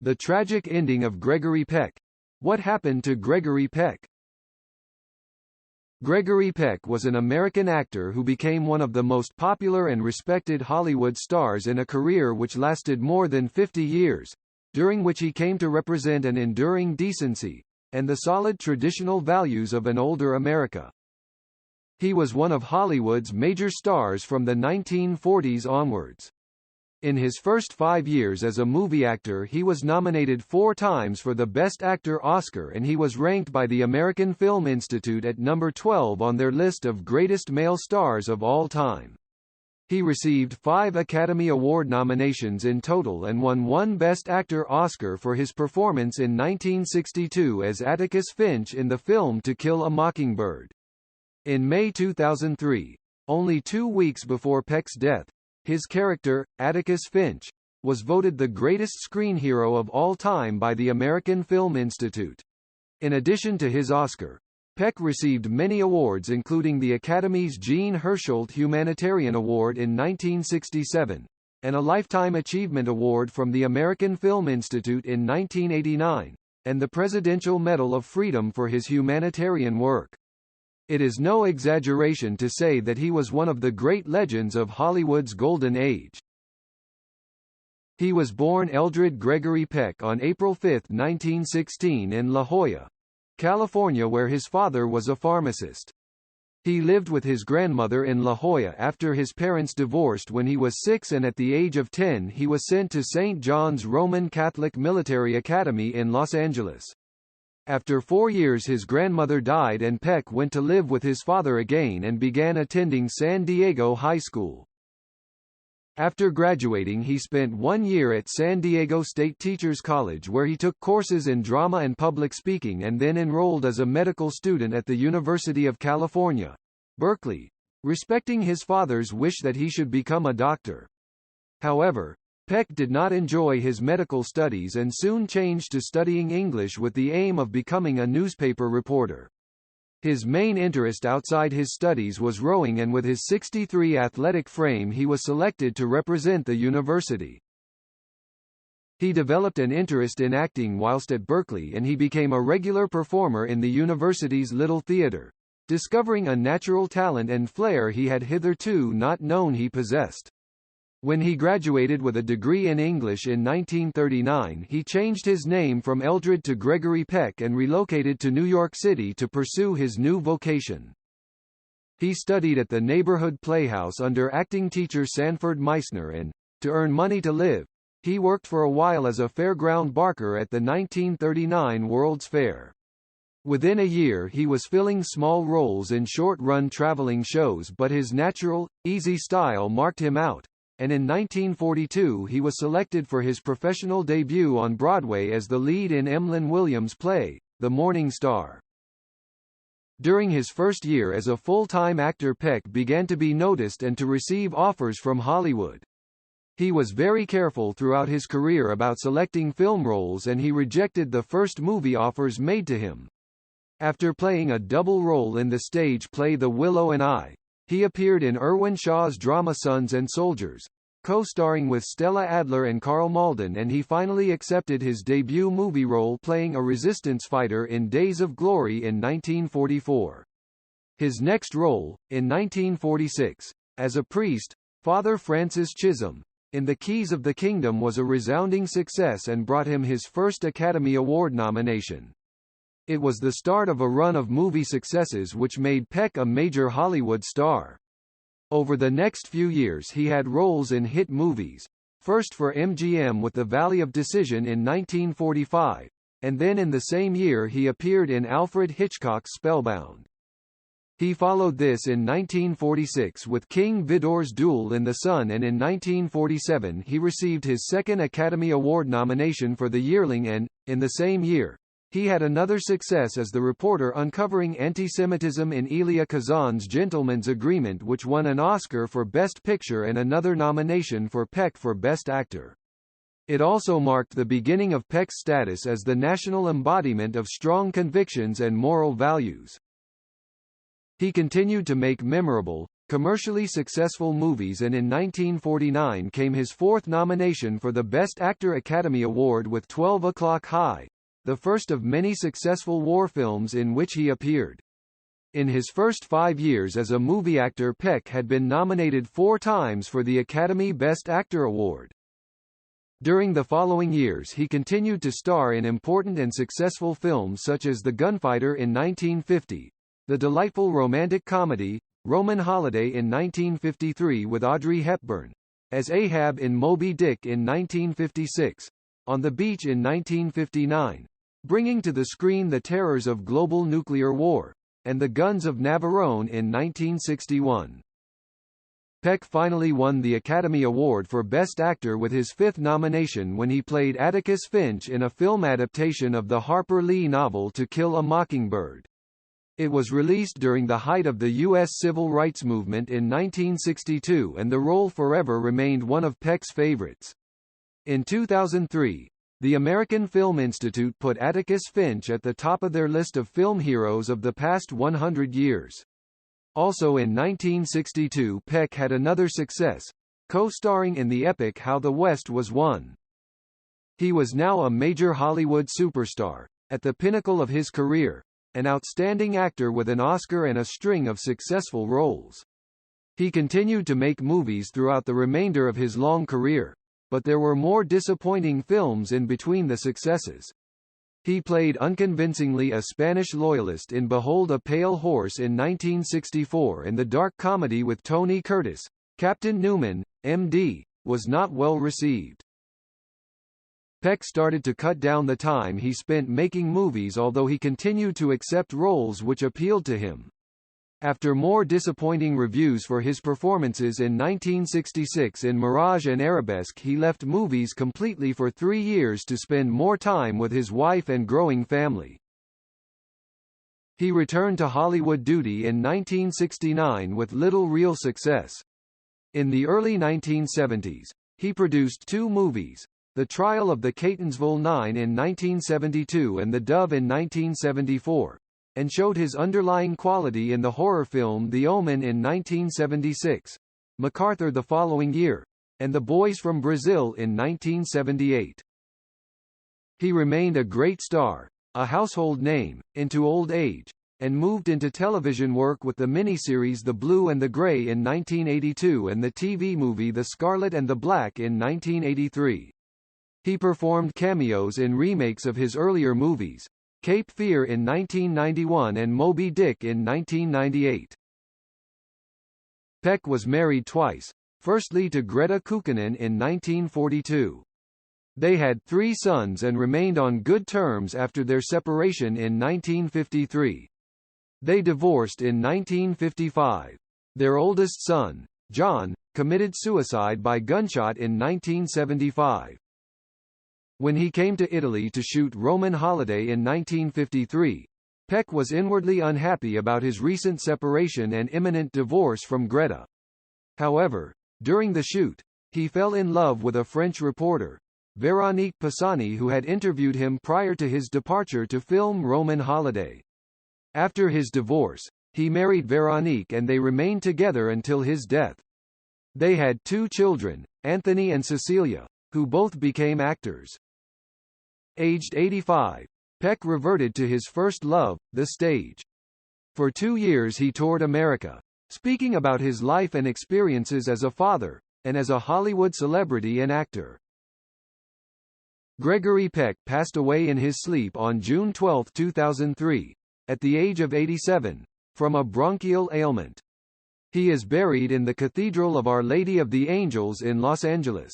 The tragic ending of Gregory Peck. What happened to Gregory Peck? Gregory Peck was an American actor who became one of the most popular and respected Hollywood stars in a career which lasted more than 50 years, during which he came to represent an enduring decency and the solid traditional values of an older America. He was one of Hollywood's major stars from the 1940s onwards. In his first 5 years as a movie actor, he was nominated 4 times for the Best Actor Oscar, and he was ranked by the American Film Institute at number 12 on their list of greatest male stars of all time. He received 5 Academy Award nominations in total and won 1 Best Actor Oscar for his performance in 1962 as Atticus Finch in the film To Kill a Mockingbird. In May 2003, only 2 weeks before Peck's death, his character, Atticus Finch, was voted the greatest screen hero of all time by the American Film Institute. In addition to his Oscar, Peck received many awards, including the Academy's Jean Hersholt Humanitarian Award in 1967, and a Lifetime Achievement Award from the American Film Institute in 1989, and the Presidential Medal of Freedom for his humanitarian work. It is no exaggeration to say that he was one of the great legends of Hollywood's golden age. He was born Eldred Gregory Peck on April 5, 1916 in La Jolla, California, where his father was a pharmacist. He lived with his grandmother in La Jolla after his parents divorced when he was 6, and at the age of 10 he was sent to St. John's Roman Catholic Military Academy in Los Angeles. After 4 years his grandmother died and Peck went to live with his father again and began attending San Diego High School. After graduating, he spent 1 year at San Diego State Teachers College, where he took courses in drama and public speaking, and then enrolled as a medical student at the University of California, Berkeley, respecting his father's wish that he should become a doctor. However, Peck did not enjoy his medical studies and soon changed to studying English with the aim of becoming a newspaper reporter. His main interest outside his studies was rowing, and with his 6'3" athletic frame he was selected to represent the university. He developed an interest in acting whilst at Berkeley, and he became a regular performer in the university's Little Theatre, discovering a natural talent and flair he had hitherto not known he possessed. When he graduated with a degree in English in 1939, he changed his name from Eldred to Gregory Peck and relocated to New York City to pursue his new vocation. He studied at the neighborhood playhouse under acting teacher Sanford Meisner, and, to earn money to live, he worked for a while as a fairground barker at the 1939 World's Fair. Within a year he was filling small roles in short-run traveling shows, but his natural, easy style marked him out, and in 1942 he was selected for his professional debut on Broadway as the lead in Emlyn Williams' play, The Morning Star. During his first year as a full-time actor, Peck began to be noticed and to receive offers from Hollywood. He was very careful throughout his career about selecting film roles, and he rejected the first movie offers made to him. After playing a double role in the stage play The Willow and I, he appeared in Irwin Shaw's drama Sons and Soldiers, co-starring with Stella Adler and Karl Malden, and he finally accepted his debut movie role playing a resistance fighter in Days of Glory in 1944. His next role, in 1946, as a priest, Father Francis Chisholm, in The Keys of the Kingdom, was a resounding success and brought him his first Academy Award nomination. It was the start of a run of movie successes which made Peck a major Hollywood star. Over the next few years he had roles in hit movies, first for MGM with The Valley of Decision in 1945, and then in the same year he appeared in Alfred Hitchcock's Spellbound. He followed this in 1946 with King Vidor's Duel in the Sun, and in 1947 he received his second Academy Award nomination for The Yearling, and, in the same year, he had another success as the reporter uncovering anti-Semitism in Elia Kazan's Gentleman's Agreement, which won an Oscar for Best Picture and another nomination for Peck for Best Actor. It also marked the beginning of Peck's status as the national embodiment of strong convictions and moral values. He continued to make memorable, commercially successful movies, and in 1949 came his fourth nomination for the Best Actor Academy Award with 12 O'Clock High, the first of many successful war films in which he appeared. In his first 5 years as a movie actor, Peck had been nominated 4 times for the Academy Best Actor Award. During the following years he continued to star in important and successful films such as The Gunfighter in 1950, the delightful romantic comedy, Roman Holiday in 1953 with Audrey Hepburn, as Ahab in Moby Dick in 1956, On the Beach in 1959, bringing to the screen the terrors of global nuclear war, and The Guns of Navarone in 1961. Peck finally won the Academy Award for Best Actor with his 5th nomination when he played Atticus Finch in a film adaptation of the Harper Lee novel To Kill a Mockingbird. It was released during the height of the U.S. Civil Rights Movement in 1962, and the role forever remained one of Peck's favorites. In 2003, the American Film Institute put Atticus Finch at the top of their list of film heroes of the past 100 years. Also in 1962, Peck had another success, co-starring in the epic How the West Was Won. He was now a major Hollywood superstar, at the pinnacle of his career, an outstanding actor with an Oscar and a string of successful roles. He continued to make movies throughout the remainder of his long career, but there were more disappointing films in between the successes. He played unconvincingly a Spanish loyalist in Behold a Pale Horse in 1964, and the dark comedy with Tony Curtis, Captain Newman, M.D., was not well received. Peck started to cut down the time he spent making movies, although he continued to accept roles which appealed to him. After more disappointing reviews for his performances in 1966 in Mirage and Arabesque, he left movies completely for 3 years to spend more time with his wife and growing family. He returned to Hollywood duty in 1969 with little real success. In the early 1970s, he produced 2 movies, The Trial of the Catonsville Nine in 1972 and The Dove in 1974, and showed his underlying quality in the horror film The Omen in 1976, MacArthur the following year, and The Boys from Brazil in 1978. He remained a great star, a household name, into old age, and moved into television work with the miniseries The Blue and the Gray in 1982 and the TV movie The Scarlet and the Black in 1983. He performed cameos in remakes of his earlier movies, Cape Fear in 1991 and Moby Dick in 1998. Peck was married twice, firstly to Greta Kukkonen in 1942. They had 3 sons and remained on good terms after their separation in 1953. They divorced in 1955. Their oldest son, John, committed suicide by gunshot in 1975. When he came to Italy to shoot Roman Holiday in 1953, Peck was inwardly unhappy about his recent separation and imminent divorce from Greta. However, during the shoot, he fell in love with a French reporter, Véronique Pisani, who had interviewed him prior to his departure to film Roman Holiday. After his divorce, he married Véronique and they remained together until his death. They had 2 children, Anthony and Cecilia, who both became actors. Aged 85, Peck reverted to his first love, the stage. For 2 years he toured America, speaking about his life and experiences as a father, and as a Hollywood celebrity and actor. Gregory Peck passed away in his sleep on June 12, 2003, at the age of 87, from a bronchial ailment. He is buried in the Cathedral of Our Lady of the Angels in Los Angeles.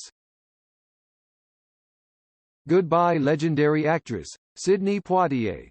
Goodbye legendary actress, Sidney Poitier.